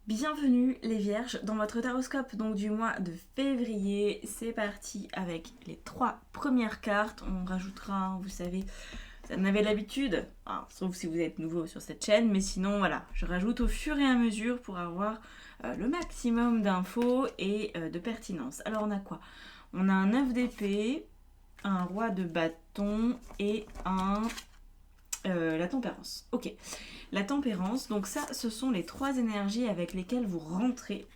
Bienvenue les vierges dans votre taroscope donc du mois de février. C'est parti avec les 3 premières cartes. On rajoutera, vous savez, vous en avez l'habitude, sauf si vous êtes nouveau sur cette chaîne, mais sinon voilà, je rajoute au fur et à mesure pour avoir le maximum d'infos et de pertinence. Alors on a quoi? On a un 9 d'épée, un roi de bâton et la tempérance. Ok. La tempérance, donc ça, ce sont les 3 énergies avec lesquelles vous rentrez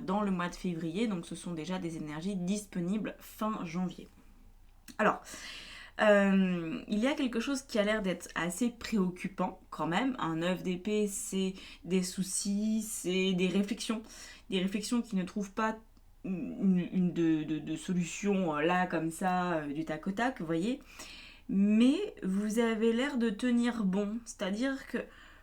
dans le mois de février. Donc ce sont déjà des énergies disponibles fin janvier. Alors, il y a quelque chose qui a l'air d'être assez préoccupant quand même. Un 9 d'épée, c'est des soucis, c'est des réflexions. Des réflexions qui ne trouvent pas de solution là, comme ça, du tac au tac, vous voyez. Mais vous avez l'air de tenir bon. C'est-à-dire que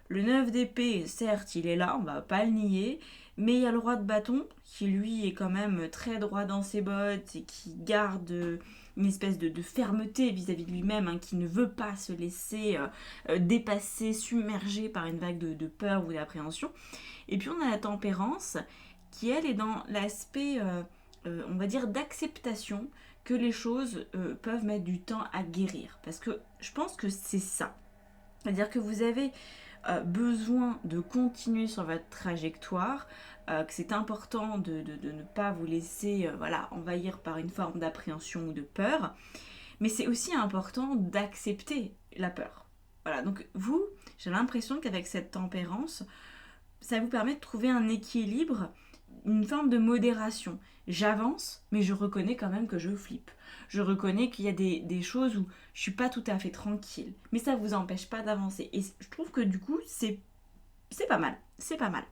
le 9 d'épée, certes, il est là, on va pas le nier, mais il y a le roi de bâton, qui lui est quand même très droit dans ses bottes et qui garde une espèce de fermeté vis-à-vis de lui-même, qui ne veut pas se laisser dépasser, submerger par une vague de peur ou d'appréhension. Et puis on a la tempérance, qui elle est dans l'aspect, on va dire, d'acceptation que les choses peuvent mettre du temps à guérir. Parce que je pense que c'est ça. C'est-à-dire que vous avez besoin de continuer sur votre trajectoire, que c'est important de ne pas vous laisser envahir par une forme d'appréhension ou de peur, mais c'est aussi important d'accepter la peur. Voilà, donc vous, j'ai l'impression qu'avec cette tempérance, ça vous permet de trouver un équilibre, une forme de modération. J'avance, mais je reconnais quand même que je flippe. Je reconnais qu'il y a des choses où je suis pas tout à fait tranquille. Mais ça vous empêche pas d'avancer. Et je trouve que du coup, c'est pas mal. C'est pas mal.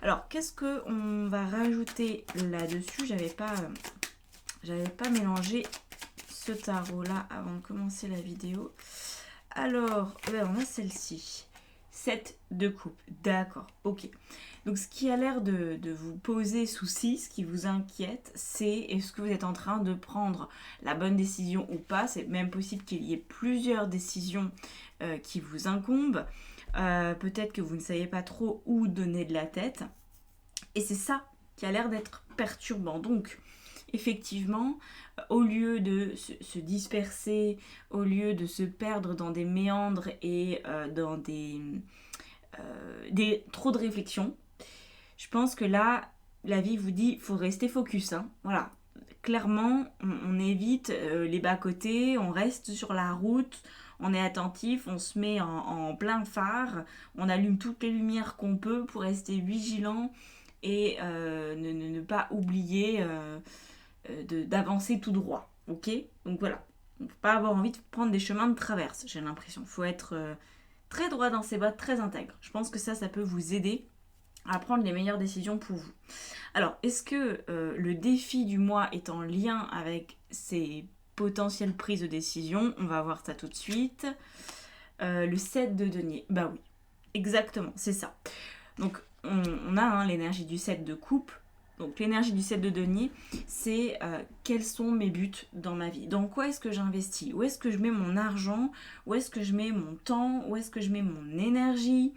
Alors, qu'est-ce qu'on va rajouter là-dessus? J'avais pas mélangé ce tarot-là avant de commencer la vidéo. Alors, on a celle-ci. 7 de coupe. D'accord, ok. Donc ce qui a l'air de vous poser souci, ce qui vous inquiète, c'est est-ce que vous êtes en train de prendre la bonne décision ou pas. C'est même possible qu'il y ait plusieurs décisions qui vous incombent. Peut-être que vous ne savez pas trop où donner de la tête. Et c'est ça qui a l'air d'être perturbant. Donc, effectivement, au lieu de se disperser, au lieu de se perdre dans des méandres et dans trop de réflexions, je pense que là, la vie vous dit, faut rester focus. Voilà. Clairement, on évite les bas-côtés, on reste sur la route, on est attentif, on se met en plein phare, on allume toutes les lumières qu'on peut pour rester vigilant et ne pas oublier d'avancer tout droit. Ok? Donc voilà. On ne peut pas avoir envie de prendre des chemins de traverse, j'ai l'impression. Il faut être très droit dans ses bottes, très intègre. Je pense que ça peut vous aider à prendre les meilleures décisions pour vous. Alors, est-ce que le défi du mois est en lien avec ces potentielles prises de décision? On va voir ça tout de suite. Le 7 de denier. Bah oui, exactement, c'est ça. Donc, on a l'énergie du 7 de coupe. Donc, l'énergie du 7 de denier, c'est quels sont mes buts dans ma vie? Dans quoi est-ce que j'investis? Où est-ce que je mets mon argent? Où est-ce que je mets mon temps? Où est-ce que je mets mon énergie?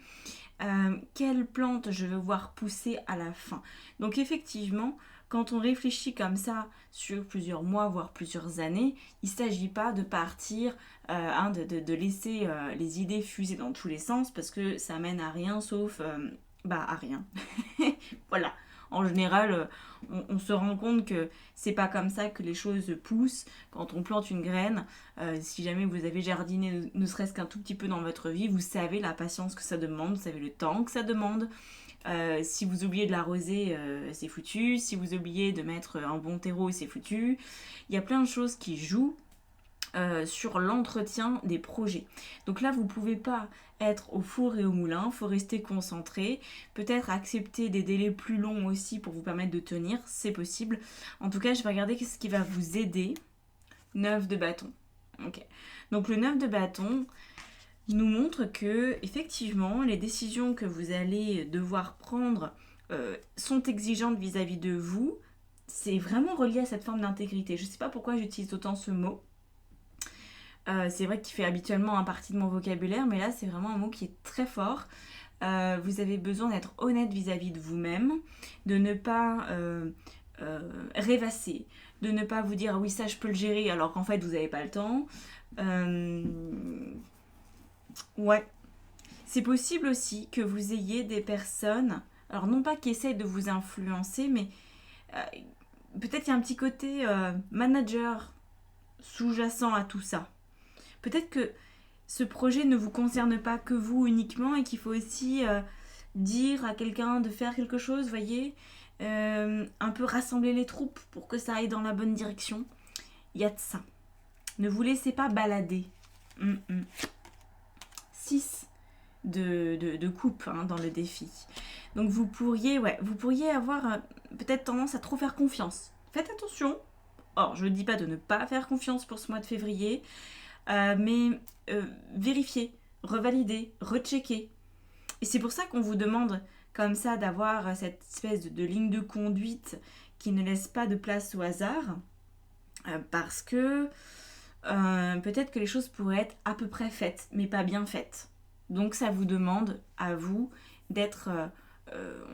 Quelle plante je veux voir pousser à la fin. Donc effectivement, quand on réfléchit comme ça sur plusieurs mois, voire plusieurs années, il ne s'agit pas de partir, de laisser les idées fuser dans tous les sens, parce que ça mène à rien sauf à rien. Voilà. En général, on se rend compte que c'est pas comme ça que les choses poussent. Quand on plante une graine, si jamais vous avez jardiné ne serait-ce qu'un tout petit peu dans votre vie, vous savez la patience que ça demande, vous savez le temps que ça demande. Si vous oubliez de l'arroser, c'est foutu. Si vous oubliez de mettre un bon terreau, c'est foutu. Il y a plein de choses qui jouent sur l'entretien des projets. Donc là, vous ne pouvez pas être au four et au moulin, il faut rester concentré, peut-être accepter des délais plus longs aussi pour vous permettre de tenir, c'est possible. En tout cas, je vais regarder ce qui va vous aider. 9 de bâton. Ok. Donc le 9 de bâton nous montre que, effectivement, les décisions que vous allez devoir prendre sont exigeantes vis-à-vis de vous. C'est vraiment relié à cette forme d'intégrité. Je ne sais pas pourquoi j'utilise autant ce mot. C'est vrai qu'il fait habituellement partie de mon vocabulaire, mais là c'est vraiment un mot qui est très fort. vous avez besoin d'être honnête vis-à-vis de vous-même, de ne pas rêvasser, de ne pas vous dire oui ça je peux le gérer alors qu'en fait vous n'avez pas le temps. Ouais. C'est possible aussi que vous ayez des personnes, alors non pas qui essayent de vous influencer, mais euh, peut-être il y a un petit côté manager sous-jacent à tout ça. Peut-être que ce projet ne vous concerne pas que vous uniquement et qu'il faut aussi dire à quelqu'un de faire quelque chose, voyez, un peu rassembler les troupes pour que ça aille dans la bonne direction. Il y a de ça. Ne vous laissez pas balader. 6 de coupe dans le défi. Donc vous pourriez avoir peut-être tendance à trop faire confiance. Faites attention. Or, je ne dis pas de ne pas faire confiance pour ce mois de février, mais vérifiez, revalidez, rechecker. Et c'est pour ça qu'on vous demande comme ça d'avoir cette espèce de ligne de conduite qui ne laisse pas de place au hasard, parce que peut-être que les choses pourraient être à peu près faites, mais pas bien faites. Donc ça vous demande à vous d'être,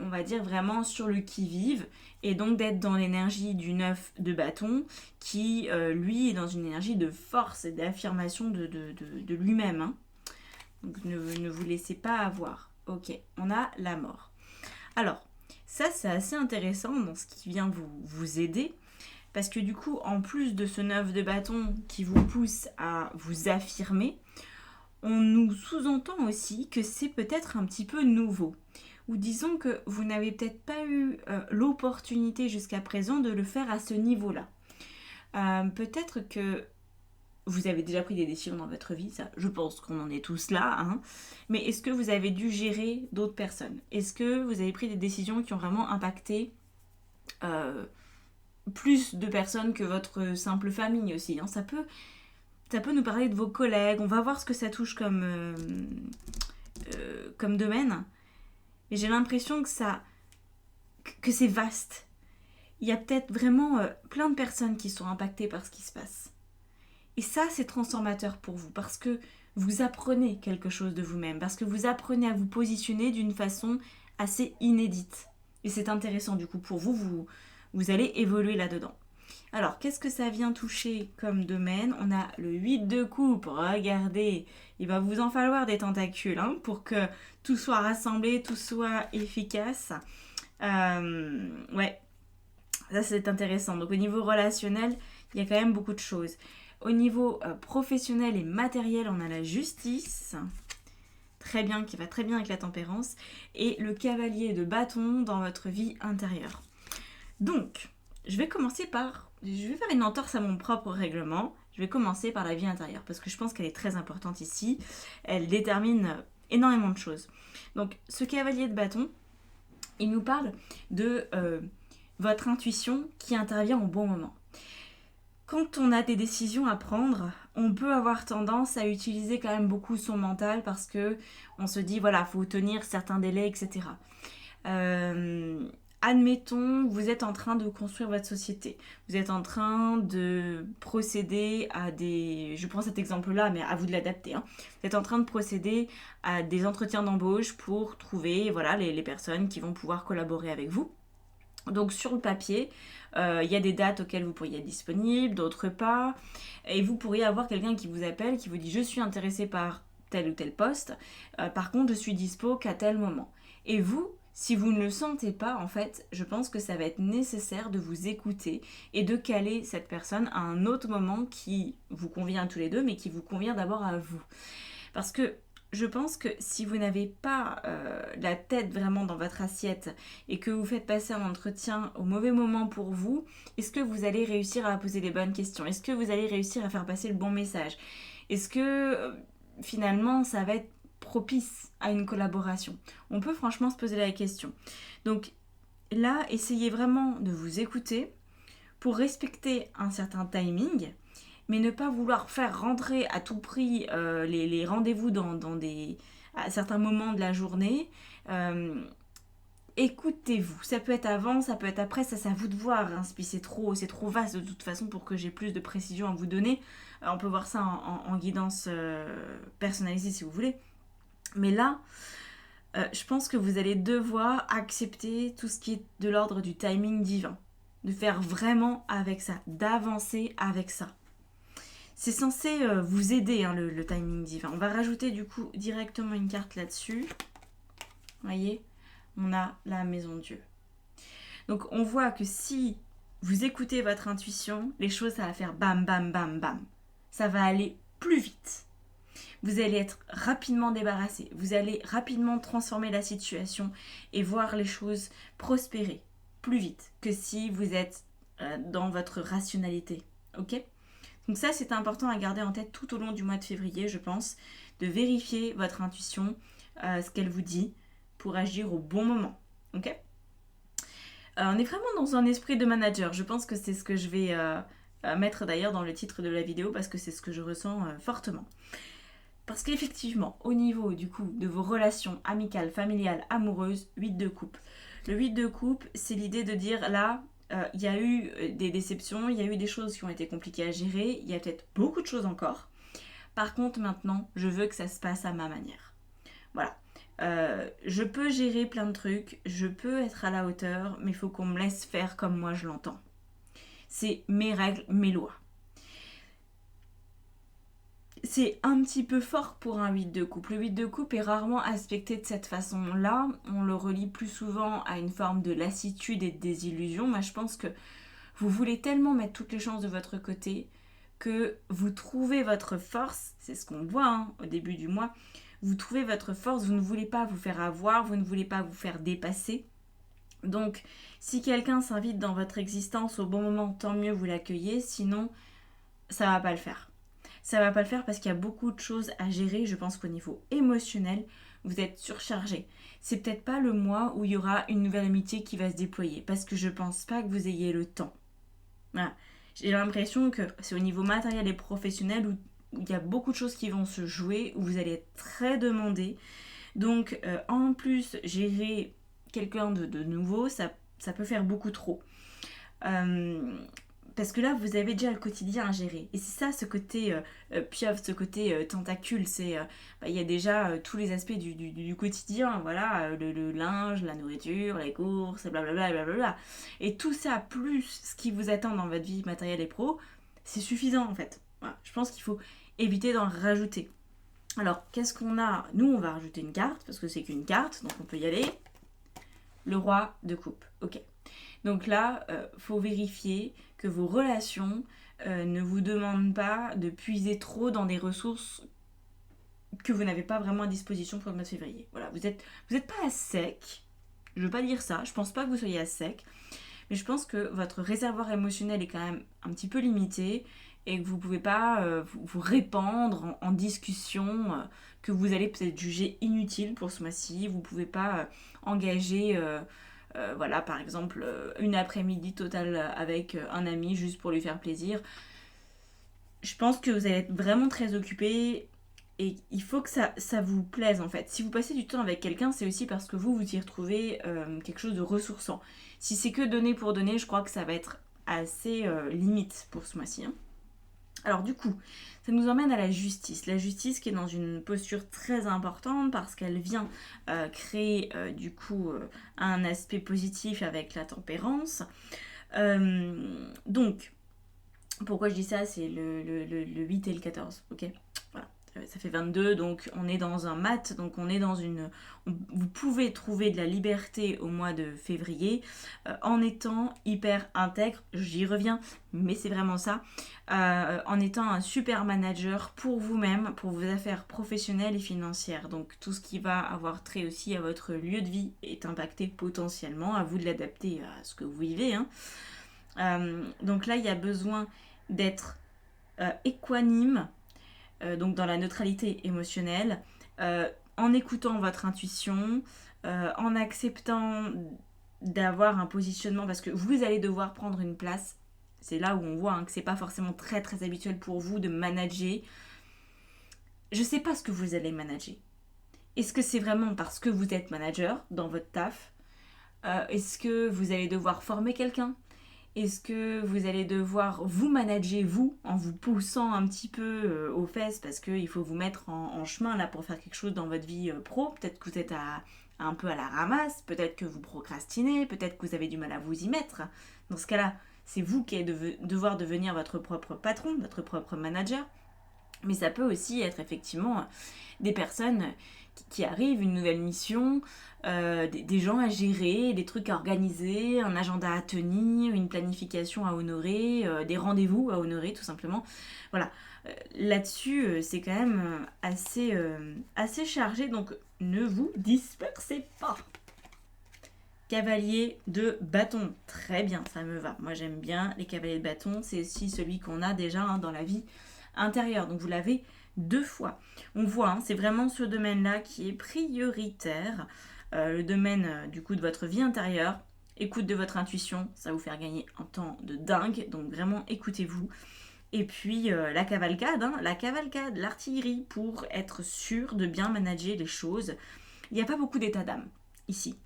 on va dire, vraiment sur le qui-vive, et donc d'être dans l'énergie du 9 de bâton, qui, lui, est dans une énergie de force et d'affirmation de lui-même. Hein. Donc ne vous laissez pas avoir. Ok, on a la mort. Alors, ça c'est assez intéressant dans ce qui vient vous aider, parce que du coup, en plus de ce 9 de bâton qui vous pousse à vous affirmer, on nous sous-entend aussi que c'est peut-être un petit peu nouveau. Ou disons que vous n'avez peut-être pas eu l'opportunité jusqu'à présent de le faire à ce niveau-là. Peut-être que vous avez déjà pris des décisions dans votre vie, ça, je pense qu'on en est tous là, hein. Mais est-ce que vous avez dû gérer d'autres personnes? Est-ce que vous avez pris des décisions qui ont vraiment impacté plus de personnes que votre simple famille aussi, hein. Ça peut nous parler de vos collègues, on va voir ce que ça touche comme domaine. Mais j'ai l'impression que c'est vaste. Il y a peut-être vraiment plein de personnes qui sont impactées par ce qui se passe. Et ça, c'est transformateur pour vous, parce que vous apprenez quelque chose de vous-même, parce que vous apprenez à vous positionner d'une façon assez inédite. Et c'est intéressant du coup pour vous, vous allez évoluer là-dedans. Alors, qu'est-ce que ça vient toucher comme domaine? On a le 8 de coupe, regardez, il va vous en falloir des tentacules pour que tout soit rassemblé, tout soit efficace. Ouais, ça c'est intéressant. Donc au niveau relationnel, il y a quand même beaucoup de choses. Au niveau professionnel et matériel, on a la justice, très bien, qui va très bien avec la tempérance, et le cavalier de bâton dans votre vie intérieure. Donc, je vais faire une entorse à mon propre règlement. Je vais commencer par la vie intérieure, parce que je pense qu'elle est très importante ici. Elle détermine énormément de choses. Donc, ce cavalier de bâton, il nous parle de votre intuition qui intervient au bon moment. Quand on a des décisions à prendre, on peut avoir tendance à utiliser quand même beaucoup son mental, parce que on se dit, voilà, faut tenir certains délais, etc. Admettons, vous êtes en train de construire votre société. Vous êtes en train de procéder à des... Je prends cet exemple-là, mais à vous de l'adapter. Vous êtes en train de procéder à des entretiens d'embauche pour trouver les personnes qui vont pouvoir collaborer avec vous. Donc sur le papier, il y a des dates auxquelles vous pourriez être disponible, d'autres pas. Et vous pourriez avoir quelqu'un qui vous appelle, qui vous dit « Je suis intéressé par tel ou tel poste. Par contre, je suis dispo qu'à tel moment. » Et vous, si vous ne le sentez pas, en fait, je pense que ça va être nécessaire de vous écouter et de caler cette personne à un autre moment qui vous convient à tous les deux, mais qui vous convient d'abord à vous. Parce que je pense que si vous n'avez pas la tête vraiment dans votre assiette et que vous faites passer un entretien au mauvais moment pour vous, est-ce que vous allez réussir à poser les bonnes questions? Est-ce que vous allez réussir à faire passer le bon message? Est-ce que finalement ça va être propice à une collaboration? On peut franchement se poser la question. Donc là, essayez vraiment de vous écouter pour respecter un certain timing, mais ne pas vouloir faire rentrer à tout prix les rendez-vous à certains moments de la journée. Écoutez-vous. Ça peut être avant, ça peut être après, ça c'est à vous de voir. Si c'est trop vaste de toute façon pour que j'ai plus de précision à vous donner. On peut voir ça en guidance personnalisée si vous voulez. Mais là, je pense que vous allez devoir accepter tout ce qui est de l'ordre du timing divin. De faire vraiment avec ça, d'avancer avec ça. C'est censé vous aider, hein, le timing divin. On va rajouter du coup directement une carte là-dessus. Vous voyez, on a la maison de Dieu. Donc on voit que si vous écoutez votre intuition, les choses, ça va faire bam, bam, bam, bam. Ça va aller plus vite. Vous allez être rapidement débarrassé. Vous allez rapidement transformer la situation et voir les choses prospérer plus vite que si vous êtes dans votre rationalité. Ok ? Donc ça, c'est important à garder en tête tout au long du mois de février, je pense, de vérifier votre intuition, ce qu'elle vous dit, pour agir au bon moment. Ok ? On est vraiment dans un esprit de manager. Je pense que c'est ce que je vais mettre d'ailleurs dans le titre de la vidéo parce que c'est ce que je ressens fortement. Parce qu'effectivement, au niveau du coup de vos relations amicales, familiales, amoureuses, 8 de coupe. Le 8 de coupe, c'est l'idée de dire là, il y a eu des déceptions, il y a eu des choses qui ont été compliquées à gérer, il y a peut-être beaucoup de choses encore. Par contre, maintenant, je veux que ça se passe à ma manière. Voilà. Je peux gérer plein de trucs, je peux être à la hauteur, mais il faut qu'on me laisse faire comme moi je l'entends. C'est mes règles, mes lois. C'est un petit peu fort pour un 8 de coupe. Le 8 de coupe est rarement aspecté de cette façon-là. On le relie plus souvent à une forme de lassitude et de désillusion. Moi, je pense que vous voulez tellement mettre toutes les chances de votre côté que vous trouvez votre force. C'est ce qu'on voit au début du mois. Vous trouvez votre force. Vous ne voulez pas vous faire avoir. Vous ne voulez pas vous faire dépasser. Donc, si quelqu'un s'invite dans votre existence au bon moment, tant mieux, vous l'accueillez. Sinon, ça ne va pas le faire. Ça va pas le faire parce qu'il y a beaucoup de choses à gérer. Je pense qu'au niveau émotionnel, vous êtes surchargé. C'est peut-être pas le mois où il y aura une nouvelle amitié qui va se déployer parce que je pense pas que vous ayez le temps. Voilà. J'ai l'impression que c'est au niveau matériel et professionnel où il y a beaucoup de choses qui vont se jouer, où vous allez être très demandé. Donc en plus, gérer quelqu'un de nouveau, ça peut faire beaucoup trop. Parce que là, vous avez déjà le quotidien à gérer. Et c'est ça, ce côté pieuvre, ce côté tentacule. C'est, il y a déjà tous les aspects du quotidien. Voilà, le linge, la nourriture, les courses, blablabla, blablabla. Et tout ça, plus ce qui vous attend dans votre vie matérielle et pro, c'est suffisant en fait. Voilà. Je pense qu'il faut éviter d'en rajouter. Alors, qu'est-ce qu'on a ? Nous, on va rajouter une carte, parce que c'est qu'une carte, donc on peut y aller. Le roi de coupe. Ok. Donc là, faut vérifier que vos relations ne vous demandent pas de puiser trop dans des ressources que vous n'avez pas vraiment à disposition pour le mois de février. Voilà, vous êtes pas à sec. Je veux pas dire ça. Je pense pas que vous soyez à sec. Mais je pense que votre réservoir émotionnel est quand même un petit peu limité et que vous pouvez pas vous répandre en discussion que vous allez peut-être juger inutile pour ce mois-ci. Vous pouvez pas engager... voilà, par exemple, une après-midi totale avec un ami juste pour lui faire plaisir. Je pense que vous allez être vraiment très occupé et il faut que ça vous plaise en fait. Si vous passez du temps avec quelqu'un, c'est aussi parce que vous y retrouvez quelque chose de ressourçant. Si c'est que donner pour donner, je crois que ça va être assez limite pour ce mois-ci. Alors du coup, ça nous emmène à la justice. La justice qui est dans une posture très importante parce qu'elle vient créer du coup un aspect positif avec la tempérance. Donc, pourquoi je dis ça ? C'est le 8 et le 14, ok ? Voilà, ça fait 22, donc on est dans un mat, donc on est dans une... Vous pouvez trouver de la liberté au mois de février en étant hyper intègre, j'y reviens, mais c'est vraiment ça, en étant un super manager pour vous-même, pour vos affaires professionnelles et financières. Donc tout ce qui va avoir trait aussi à votre lieu de vie est impacté potentiellement, à vous de l'adapter à ce que vous vivez. Donc là, il y a besoin d'être équanime, donc dans la neutralité émotionnelle, en écoutant votre intuition, en acceptant d'avoir un positionnement, parce que vous allez devoir prendre une place. C'est là où on voit que c'est pas forcément très très habituel pour vous de manager. Je sais pas ce que vous allez manager. Est-ce que c'est vraiment parce que vous êtes manager dans votre taf ? Est-ce que vous allez devoir former quelqu'un ? Est-ce que vous allez devoir vous manager, vous, en vous poussant un petit peu aux fesses parce qu'il faut vous mettre en chemin là pour faire quelque chose dans votre vie pro? Peut-être que vous êtes un peu à la ramasse, peut-être que vous procrastinez, peut-être que vous avez du mal à vous y mettre. Dans ce cas-là, c'est vous qui allez devoir devenir votre propre patron, votre propre manager. Mais ça peut aussi être effectivement des personnes qui arrivent, une nouvelle mission, des gens à gérer, des trucs à organiser, un agenda à tenir, une planification à honorer, des rendez-vous à honorer tout simplement. Voilà, là-dessus c'est quand même assez chargé, donc ne vous dispersez pas. Cavalier de bâton, très bien, ça me va. Moi j'aime bien les cavaliers de bâton, c'est aussi celui qu'on a déjà dans la vie intérieure, donc vous l'avez 2 fois. On voit, c'est vraiment ce domaine-là qui est prioritaire, le domaine du coup de votre vie intérieure, écoute de votre intuition, ça va vous faire gagner un temps de dingue, donc vraiment écoutez-vous. Et puis la cavalcade, l'artillerie pour être sûr de bien manager les choses. Il n'y a pas beaucoup d'état d'âme ici.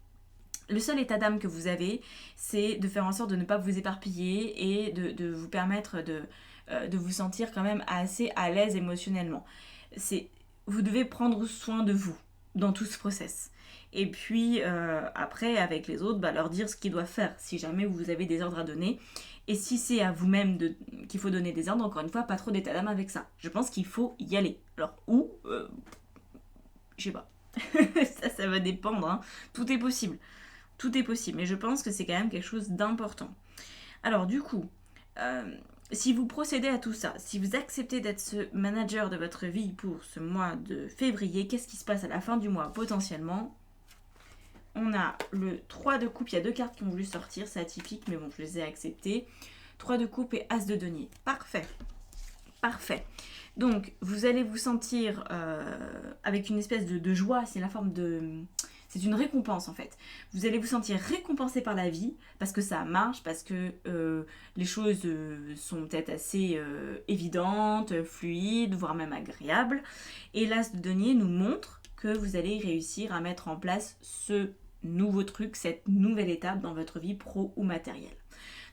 Le seul état d'âme que vous avez, c'est de faire en sorte de ne pas vous éparpiller et de vous permettre de vous sentir quand même assez à l'aise émotionnellement. Vous devez prendre soin de vous dans tout ce process. Et puis après, avec les autres, leur dire ce qu'ils doivent faire si jamais vous avez des ordres à donner. Et si c'est à vous-même qu'il faut donner des ordres, encore une fois, pas trop d'état d'âme avec ça. Je pense qu'il faut y aller. Alors, où je sais pas. ça va dépendre. Hein. Tout est possible. Tout est possible. Mais je pense que c'est quand même quelque chose d'important. Alors, du coup, si vous procédez à tout ça, si vous acceptez d'être ce manager de votre vie pour ce mois de février, qu'est-ce qui se passe à la fin du mois potentiellement? On a le 3 de coupe, il y a 2 cartes qui ont voulu sortir, c'est atypique, mais bon, je les ai acceptées. 3 de coupe et As de denier. Parfait. Parfait. Donc, vous allez vous sentir avec une espèce de joie, c'est la forme de... C'est une récompense en fait. Vous allez vous sentir récompensé par la vie parce que ça marche, parce que les choses sont peut-être assez évidentes, fluides, voire même agréables. Et l'As de denier nous montre que vous allez réussir à mettre en place ce nouveau truc, cette nouvelle étape dans votre vie pro ou matérielle.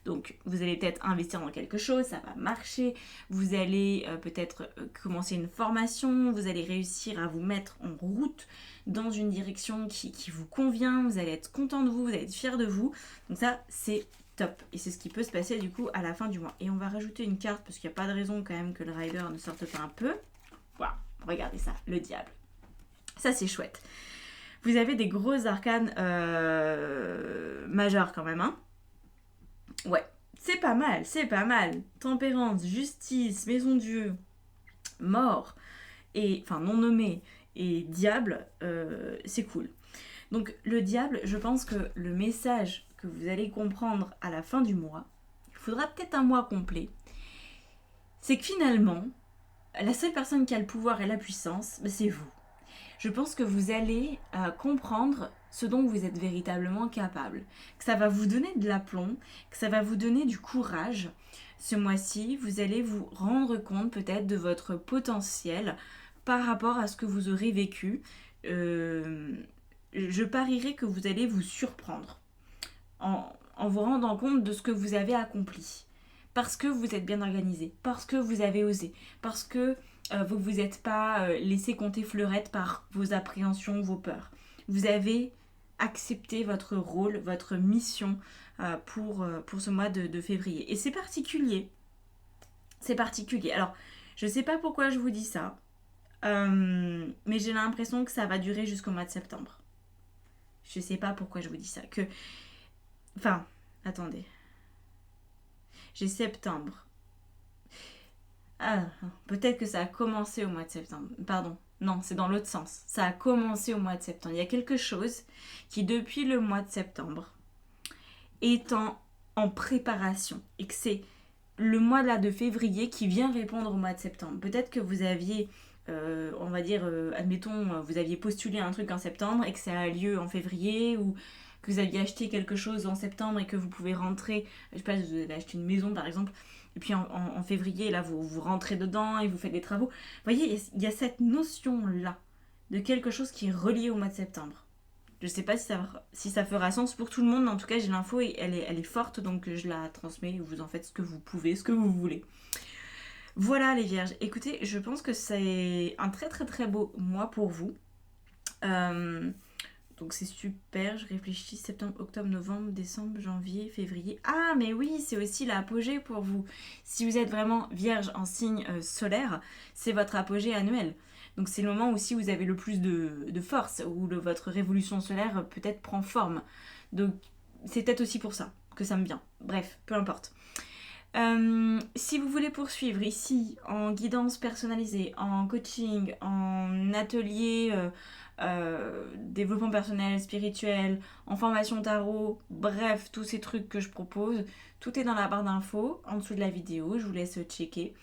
Donc vous allez peut-être investir dans quelque chose, ça va marcher, vous allez peut-être commencer une formation, vous allez réussir à vous mettre en route dans une direction qui vous convient, vous allez être content de vous, vous allez être fier de vous. Donc ça, c'est top. Et c'est ce qui peut se passer du coup à la fin du mois. Et on va rajouter une carte parce qu'il n'y a pas de raison quand même que le rider ne sorte pas un peu. Voilà, regardez ça, le diable. Ça, c'est chouette. Vous avez des gros arcanes majeurs quand même, hein. Ouais, c'est pas mal, c'est pas mal. Tempérance, justice, maison de Dieu, mort, et enfin non nommé, et diable, c'est cool. Donc le diable, je pense que le message que vous allez comprendre à la fin du mois, il faudra peut-être un mois complet, c'est que finalement, la seule personne qui a le pouvoir et la puissance, c'est vous. Je pense que vous allez comprendre ce dont vous êtes véritablement capable, que ça va vous donner de l'aplomb, que ça va vous donner du courage. Ce mois-ci, vous allez vous rendre compte peut-être de votre potentiel par rapport à ce que vous aurez vécu. Je parierais que vous allez vous surprendre en vous rendant compte de ce que vous avez accompli. Parce que vous êtes bien organisé, parce que vous avez osé, parce que vous ne vous êtes pas laissé compter fleurette par vos appréhensions, vos peurs. Vous avez accepté votre rôle, votre mission pour ce mois de février. Et c'est particulier. C'est particulier. Alors, je ne sais pas pourquoi je vous dis ça, mais j'ai l'impression que ça va durer jusqu'au mois de septembre. Je ne sais pas pourquoi je vous dis ça. Enfin, attendez. J'ai septembre. Ah, peut-être que ça a commencé au mois de septembre. Pardon, non, c'est dans l'autre sens. Ça a commencé au mois de septembre. Il y a quelque chose qui, depuis le mois de septembre, est en préparation. Et que c'est le mois là de février qui vient répondre au mois de septembre. Peut-être que vous aviez, on va dire, admettons, vous aviez postulé un truc en septembre et que ça a lieu en février, ou que vous aviez acheté quelque chose en septembre et que vous pouvez rentrer, je sais pas, vous avez acheté une maison par exemple, et puis en février, là, vous rentrez dedans et vous faites des travaux. Vous voyez, il y a cette notion-là de quelque chose qui est relié au mois de septembre. Je sais pas si ça fera sens pour tout le monde, mais en tout cas j'ai l'info et elle est forte, donc je la transmets, vous en faites ce que vous pouvez, ce que vous voulez. Voilà les vierges, écoutez, je pense que c'est un très très très beau mois pour vous. Donc c'est super, je réfléchis, septembre, octobre, novembre, décembre, janvier, février. Ah mais oui, c'est aussi l'apogée pour vous. Si vous êtes vraiment vierge en signe solaire, c'est votre apogée annuel. Donc c'est le moment où si vous avez le plus de force, où votre révolution solaire peut-être prend forme. Donc c'est peut-être aussi pour ça que ça me vient. Bref, peu importe. Si vous voulez poursuivre ici en guidance personnalisée, en coaching, en atelier développement personnel, spirituel, en formation tarot, bref, tous ces trucs que je propose, tout est dans la barre d'infos en dessous de la vidéo, je vous laisse checker.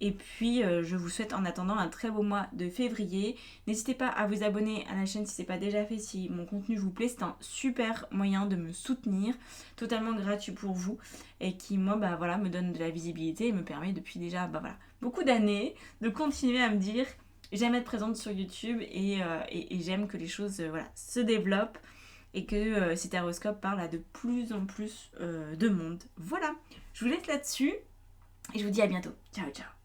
Et puis je vous souhaite en attendant un très beau mois de février. N'hésitez pas à vous abonner à la chaîne si ce n'est pas déjà fait, si mon contenu vous plaît. C'est un super moyen de me soutenir, totalement gratuit pour vous et qui moi voilà, me donne de la visibilité et me permet depuis déjà voilà, beaucoup d'années de continuer à me dire j'aime être présente sur YouTube et j'aime que les choses voilà, se développent et que Citeroscope parle à de plus en plus de monde. Voilà, je vous laisse là-dessus et je vous dis à bientôt. Ciao ciao.